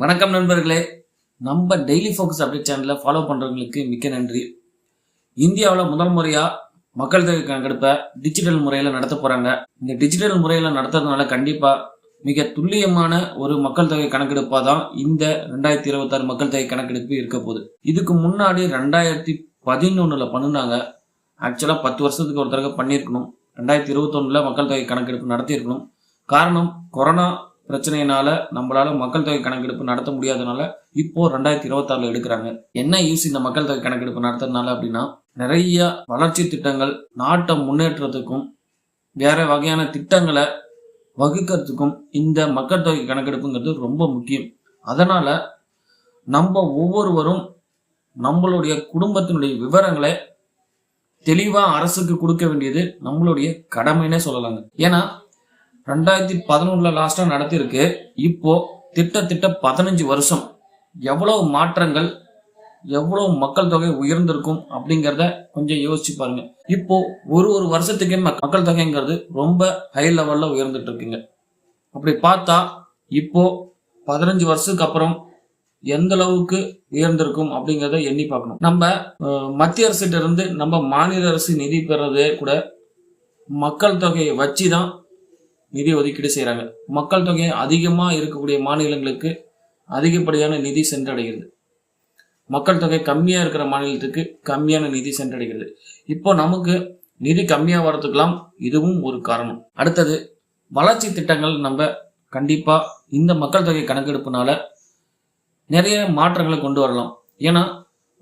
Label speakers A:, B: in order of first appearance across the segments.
A: வணக்கம் நண்பர்களே. நம்ம டெய்லி ஃபோக்கஸ் அப்டேட் சேனலை ஃபாலோ பண்ணுறவங்களுக்கு மிக்க நன்றி. இந்தியாவில் முதல் முறையாக மக்கள் தொகை கணக்கெடுப்பை டிஜிட்டல் முறையில் நடத்த போகிறாங்க. இந்த டிஜிட்டல் முறையில் நடத்துறதுனால கண்டிப்பாக மிக துல்லியமான ஒரு மக்கள் தொகை கணக்கெடுப்பாக தான் இந்த 2026 மக்கள் தொகை கணக்கெடுப்பு இருக்க போகுது. இதுக்கு முன்னாடி 2011 பண்ணினாங்க. ஆக்சுவலாக 10 வருஷத்துக்கு ஒரு தடவை பண்ணியிருக்கணும். 2021 மக்கள் தொகை கணக்கெடுப்பு நடத்தியிருக்கணும். காரணம் கொரோனா பிரச்சனையினால நம்மளால மக்கள் தொகை கணக்கெடுப்பு நடத்த முடியாதனால இப்போ 2026 எடுக்கிறாங்க. என்ன யூஸ் இந்த மக்கள் தொகை கணக்கெடுப்பு நடத்துறதுனால அப்படின்னா, நிறைய வளர்ச்சி திட்டங்கள் நாட்டை முன்னேற்றத்துக்கும் வேற வகையான திட்டங்களை வகுக்கிறதுக்கும் இந்த மக்கள் தொகை கணக்கெடுப்புங்கிறது ரொம்ப முக்கியம். அதனால நம்ம ஒவ்வொருவரும் நம்மளுடைய குடும்பத்தினுடைய விவரங்களை தெளிவா அரசுக்கு கொடுக்க வேண்டியது நம்மளுடைய கடமைன்னே சொல்லலாங்க. ஏன்னா 2011 லாஸ்டா நடத்திருக்கு. இப்போ திட்ட 15 வருஷம் எவ்வளவு மாற்றங்கள், எவ்வளவு மக்கள் தொகை உயர்ந்திருக்கும் அப்படிங்கிறத கொஞ்சம் யோசிச்சு பாருங்க. இப்போ ஒரு வருஷத்துக்கே மக்கள் தொகைங்கிறது ரொம்ப ஹை லெவல்ல உயர்ந்துட்டு இருக்குங்க. அப்படி பார்த்தா இப்போ 15 வருஷத்துக்கு அப்புறம் எந்த அளவுக்கு உயர்ந்திருக்கும் அப்படிங்கிறத எண்ணி பார்க்கணும். நம்ம மத்திய அரசிட்ட இருந்து நம்ம மாநில அரசு நிதி பெறதே கூட மக்கள் தொகையை வச்சுதான் நிதி ஒதுக்கீடு செய்யறாங்க. மக்கள் தொகை அதிகமா இருக்கக்கூடிய மாநிலங்களுக்கு அதிகப்படியான நிதி சென்றடைகிறது. மக்கள் தொகை கம்மியா இருக்கிற மாநிலத்துக்கு கம்மியான நிதி சென்றடைகிறது. இப்போ நமக்கு நிதி கம்மியா வரதுக்கெல்லாம் இதுவும் ஒரு காரணம். அடுத்தது வளர்ச்சி திட்டங்கள் நம்ம கண்டிப்பா இந்த மக்கள் தொகை கணக்கெடுப்புனால நிறைய மாற்றங்களை கொண்டு வரலாம். ஏன்னா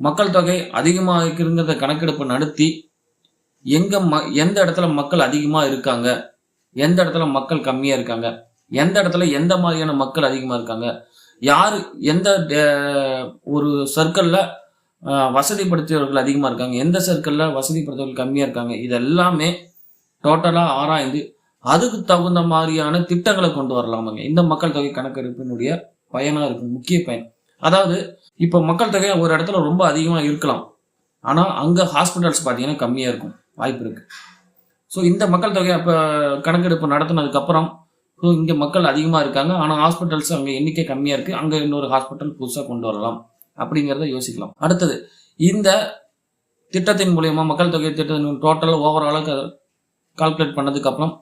A: மக்கள் தொகை அதிகமாக இருக்கிற கணக்கெடுப்பு நடத்தி எந்த இடத்துல மக்கள் அதிகமா இருக்காங்க, எந்த இடத்துல மக்கள் கம்மியா இருக்காங்க, எந்த இடத்துல எந்த மாதிரியான மக்கள் அதிகமா இருக்காங்க, யாரு எந்த ஒரு சர்க்கிள்ல வசதிப்படுத்தியவர்கள் அதிகமா இருக்காங்க, எந்த சர்க்கிள்ல வசதிப்படுத்தவர்கள் கம்மியா இருக்காங்க, இதெல்லாமே டோட்டலா ஆராய்ந்து அதுக்கு தகுந்த மாதிரியான திட்டங்களை கொண்டு வரலாமாங்க. இந்த மக்கள் தொகை கணக்கெடுப்பினுடைய பயனா இருக்கும், முக்கிய பயன். அதாவது இப்போ மக்கள் தொகை ஒரு இடத்துல ரொம்ப அதிகமா இருக்கலாம், ஆனா அங்க ஹாஸ்பிட்டல்ஸ் பார்த்தீங்கன்னா கம்மியா இருக்கும், வாய்ப்பு இருக்கு. ஸோ இந்த மக்கள் தொகை அப்போ கணக்கெடுப்பு நடத்தினதுக்கப்புறம் இங்கே மக்கள் அதிகமாக இருக்காங்க, ஆனால் ஹாஸ்பிட்டல்ஸ் அங்கே எண்ணிக்கை கம்மியாக இருக்குது, அங்கே இன்னொரு ஹாஸ்பிட்டல் புதுசாக கொண்டு வரலாம் அப்படிங்கிறத யோசிக்கலாம். அடுத்தது இந்த திட்டத்தின் மூலயமா மக்கள் தொகை திட்டத்தின் டோட்டலாக ஓவராலாக கால்குலேட் பண்ணதுக்கப்புறம்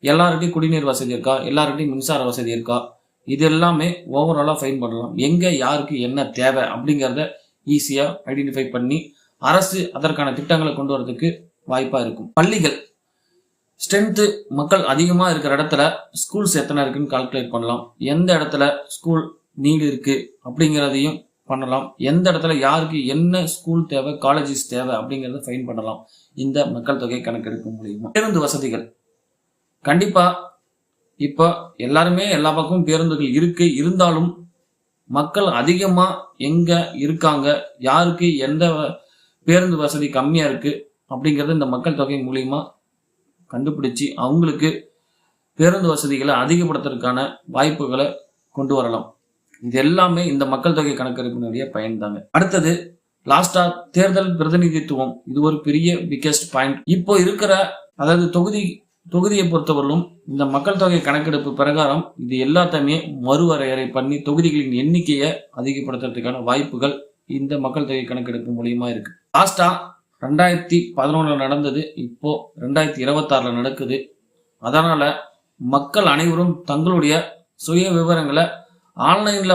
A: எல்லார்கிட்டையும் குடிநீர் வசதி இருக்கா, எல்லார்கிட்டையும் மின்சார வசதி இருக்கா, இது எல்லாமே ஓவராலாக ஃபைன் பண்ணலாம். எங்கே யாருக்கு என்ன தேவை அப்படிங்கிறத ஈஸியாக ஐடென்டிஃபை பண்ணி அரசு அதற்கான திட்டங்களை கொண்டு வரதுக்கு வாய்ப்பாக இருக்கும். பள்ளிகள் ஸ்ட்ரென்த்து மக்கள் அதிகமாக இருக்கிற இடத்துல ஸ்கூல்ஸ் எத்தனை இருக்குன்னு கால்குலேட் பண்ணலாம். எந்த இடத்துல ஸ்கூல் நீடு இருக்கு அப்படிங்கிறதையும் பண்ணலாம். எந்த இடத்துல யாருக்கு என்ன ஸ்கூல் தேவை, காலேஜஸ் தேவை அப்படிங்கிறத ஃபைன் பண்ணலாம் இந்த மக்கள் தொகை கணக்கெடுப்பு மூலியமா. பேருந்து வசதிகள் கண்டிப்பா இப்போ எல்லாருமே எல்லா பக்கமும் பேருந்துகள் இருக்கு, இருந்தாலும் மக்கள் அதிகமா எங்க இருக்காங்க, யாருக்கு எந்த பேருந்து வசதி கம்மியா இருக்கு அப்படிங்கிறது இந்த மக்கள் தொகை மூலியமா கண்டுபிடிச்சு அவங்களுக்கு பேருந்து வசதிகளை அதிகப்படுத்துறதுக்கான வாய்ப்புகளை கொண்டு வரலாம். இது எல்லாமே இந்த மக்கள் தொகை கணக்கெடுப்பினுடைய பயன் தாங்க. அடுத்தது லாஸ்டா தேர்தல் பிரதிநிதித்துவம், இது ஒரு பெரிய பிக்கெஸ்ட் பாயிண்ட். இப்போ இருக்கிற அதாவது தொகுதியை பொறுத்தவரையிலும் இந்த மக்கள் தொகை கணக்கெடுப்பு பிரகாரம் இது எல்லாத்தையுமே மறுவரையறை பண்ணி தொகுதிகளின் எண்ணிக்கையை அதிகப்படுத்துறதுக்கான வாய்ப்புகள் இந்த மக்கள் தொகை கணக்கெடுப்பு மூலியமா இருக்கு. லாஸ்டா 2011 நடந்தது, இப்போ 2026 நடக்குது. அதனால மக்கள் அனைவரும் தங்களுடைய சுய விவரங்களை ஆன்லைன்ல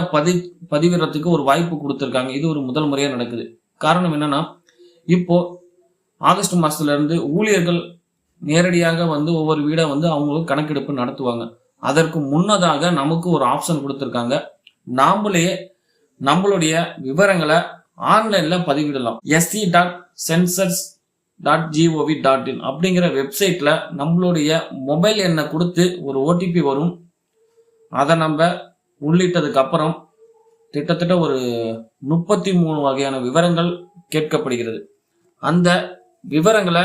A: பதிவிடுறதுக்கு ஒரு வாய்ப்பு கொடுத்துருக்காங்க. இது ஒரு முதல் முறையா நடக்குது. காரணம் என்னன்னா, இப்போ ஆகஸ்ட் மாசத்துல இருந்து ஊழியர்கள் நேரடியாக ஒவ்வொரு வீடை அவங்களுக்கு கணக்கெடுப்பு நடத்துவாங்க. அதற்கு முன்னதாக நமக்கு ஒரு ஆப்ஷன் கொடுத்துருக்காங்க. நாமளே நம்மளுடைய விவரங்களை ஆன்லைன்ல பதிவிடலாம். sc.census.gov.in அப்படிங்கிற வெப்சைட்ல நம்மளுடைய மொபைல் எண்ணை கொடுத்து ஒரு ஓடிபி வரும். அதை நம்ம உள்ளிட்டதுக்கு அப்புறம் கிட்டத்தட்ட ஒரு 33 வகையான விவரங்கள் கேட்கப்படுகிறது. அந்த விவரங்களை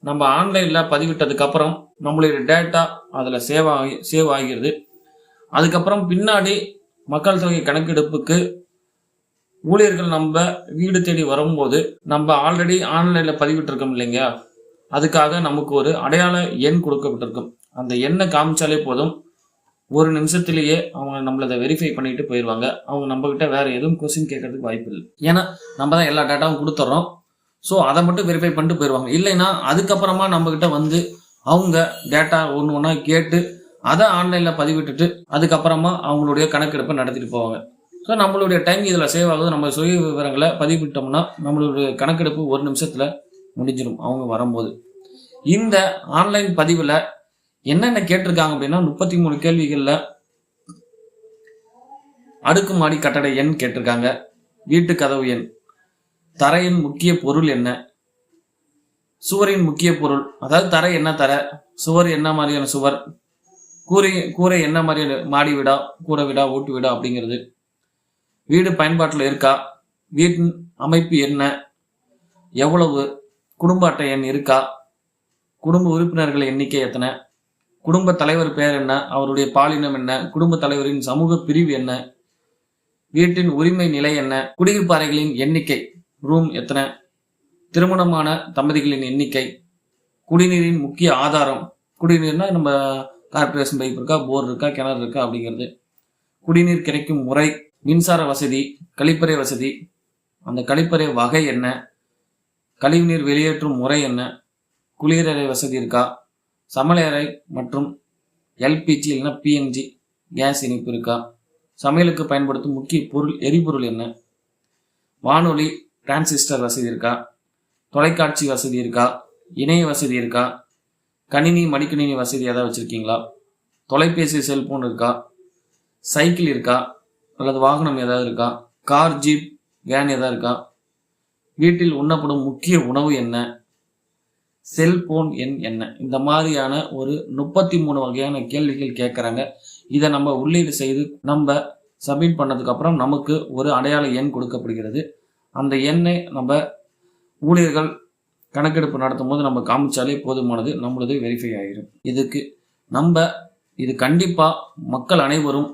A: நம்ம ஆன்லைன்ல பதிவிட்டதுக்கு அப்புறம் நம்மளுடைய டேட்டா அதுல சேவ் ஆகிறது. அதுக்கப்புறம் பின்னாடி மக்கள் தொகை கணக்கெடுப்புக்கு ஊழியர்கள் நம்ம வீடு தேடி வரும்போது நம்ம ஆல்ரெடி ஆன்லைன்ல பதிவிட்டிருக்கோம் இல்லைங்க, அதுக்காக நமக்கு ஒரு அடையாள எண் கொடுக்கப்பட்டிருக்கும். அந்த எண்ணை காமிச்சாலே போதும், ஒரு நிமிஷத்திலேயே அவங்க நம்மளதை வெரிஃபை பண்ணிட்டு போயிடுவாங்க. அவங்க நம்ம கிட்ட வேற எதுவும் கொஸ்டின் கேட்கறதுக்கு வாய்ப்பு இல்லை. ஏன்னா நம்ம தான் எல்லா டேட்டாவும் கொடுத்துட்றோம். ஸோ அதை மட்டும் வெரிஃபை பண்ணிட்டு போயிடுவாங்க. இல்லைன்னா அதுக்கப்புறமா நம்ம கிட்ட வந்து அவங்க டேட்டா ஒன்று ஒன்றா கேட்டு அதை ஆன்லைனில் பதிவிட்டுட்டு அதுக்கப்புறமா அவங்களுடைய கணக்கெடுப்பை நடத்திட்டு போவாங்க. ஸோ நம்மளுடைய டைம் இதில் சேவ் ஆகுது. நம்ம சுய விவரங்களை பதிவிட்டோம்னா நம்மளுடைய கணக்கெடுப்பு ஒரு நிமிஷத்தில் முடிஞ்சிடும் அவங்க வரும்போது. இந்த ஆன்லைன் பதிவில் என்னென்ன கேட்டிருக்காங்க அப்படின்னா 33 கேள்விகளில் அடுக்குமாடி கட்டட எண் கேட்டிருக்காங்க, வீட்டு கதவு எண், தரையின் முக்கிய பொருள் என்ன, சுவரின் முக்கிய பொருள், அதாவது தரை என்ன தரை, சுவர் என்ன மாதிரியான சுவர், கூரை என்ன மாதிரியான மாடி வீடா கூரை வீடா ஓட்டு வீடா அப்படிங்கிறது, வீடு பயன்பாட்டில் இருக்கா, வீட்டின் அமைப்பு என்ன, எவ்வளவு, குடும்ப அட்டை எண் இருக்கா, குடும்ப உறுப்பினர்கள் எண்ணிக்கை எத்தனை, குடும்ப தலைவர் பெயர் என்ன, அவருடைய பாலினம் என்ன, குடும்ப தலைவரின் சமூக பிரிவு என்ன, வீட்டின் உரிமை நிலை என்ன, குடியிருப்பு அறைகளின் எண்ணிக்கை ரூம் எத்தனை, திருமணமான தம்பதிகளின் எண்ணிக்கை, குடிநீரின் முக்கிய ஆதாரம், குடிநீர்னா நம்ம கார்பரேஷன் பைப் இருக்கா, போர் இருக்கா, கிணறு இருக்கா அப்படிங்கிறது, குடிநீர் கிடைக்கும் முறை, மின்சார வசதி, கழிப்பறை வசதி, அந்த கழிப்பறை வகை என்ன, கழிவுநீர் வெளியேற்றும் முறை என்ன, குளிரறை வசதி இருக்கா, சமையலறை மற்றும் எல்பிஜி இல்லைன்னா பிஎன்ஜி கேஸ் இணைப்பு இருக்கா, சமையலுக்கு பயன்படுத்தும் முக்கிய பொருள் எரிபொருள் என்ன, வானொலி டிரான்சிஸ்டர் வசதி இருக்கா, தொலைக்காட்சி வசதி இருக்கா, இணைய வசதி இருக்கா, கணினி மடிக்கணினி வசதி ஏதாவது வச்சுருக்கீங்களா, தொலைபேசி செல்போன் இருக்கா, சைக்கிள் இருக்கா அல்லது வாகனம் ஏதாவது இருக்கா, கார் ஜீப் வேன் ஏதாவது இருக்கா, வீட்டில் உண்ணப்படும் முக்கிய உணவு என்ன, செல்போன் எண் என்ன. இந்த மாதிரியான ஒரு 33 வகையான கேள்விகள் கேட்குறாங்க. இதை நம்ம உள்ளீடு செய்து நம்ம சப்மிட் பண்ணதுக்கு அப்புறம் நமக்கு ஒரு அடையாள எண் கொடுக்கப்படுகிறது. அந்த எண்ணை நம்ம ஊழியர்கள் கணக்கெடுப்பு நடத்தும் போது நம்ம காமிச்சாலே போதுமானது, நம்மளது வெரிஃபை ஆகிடும். இது கண்டிப்பாக மக்கள் அனைவரும்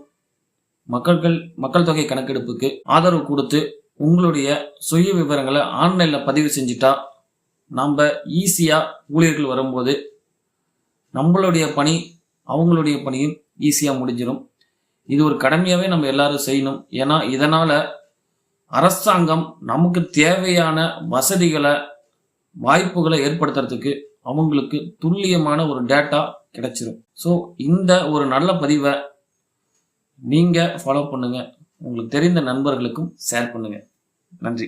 A: மக்கள் தொகை கணக்கெடுப்புக்கு ஆதரவு கொடுத்து உங்களுடைய சுய விவரங்களை ஆன்லைனில் பதிவு செஞ்சுட்டா நம்ம ஈஸியாக ஊழியர்கள் வரும்போது நம்மளுடைய பணி அவங்களுடைய பணியும் ஈஸியாக முடிஞ்சிடும். இது ஒரு கடமையாகவே நம்ம எல்லாரும் செய்யணும். ஏன்னா இதனால் அரசாங்கம் நமக்கு தேவையான வசதிகளை வாய்ப்புகளை ஏற்படுத்துறதுக்கு அவங்களுக்கு துல்லியமான ஒரு டேட்டா கிடைச்சிடும். ஸோ இந்த ஒரு நல்ல பதிவை நீங்கள் ஃபாலோ பண்ணுங்கள், உங்களுக்கு தெரிந்த நண்பர்களுக்கும் ஷேர் பண்ணுங்கள். நன்றி.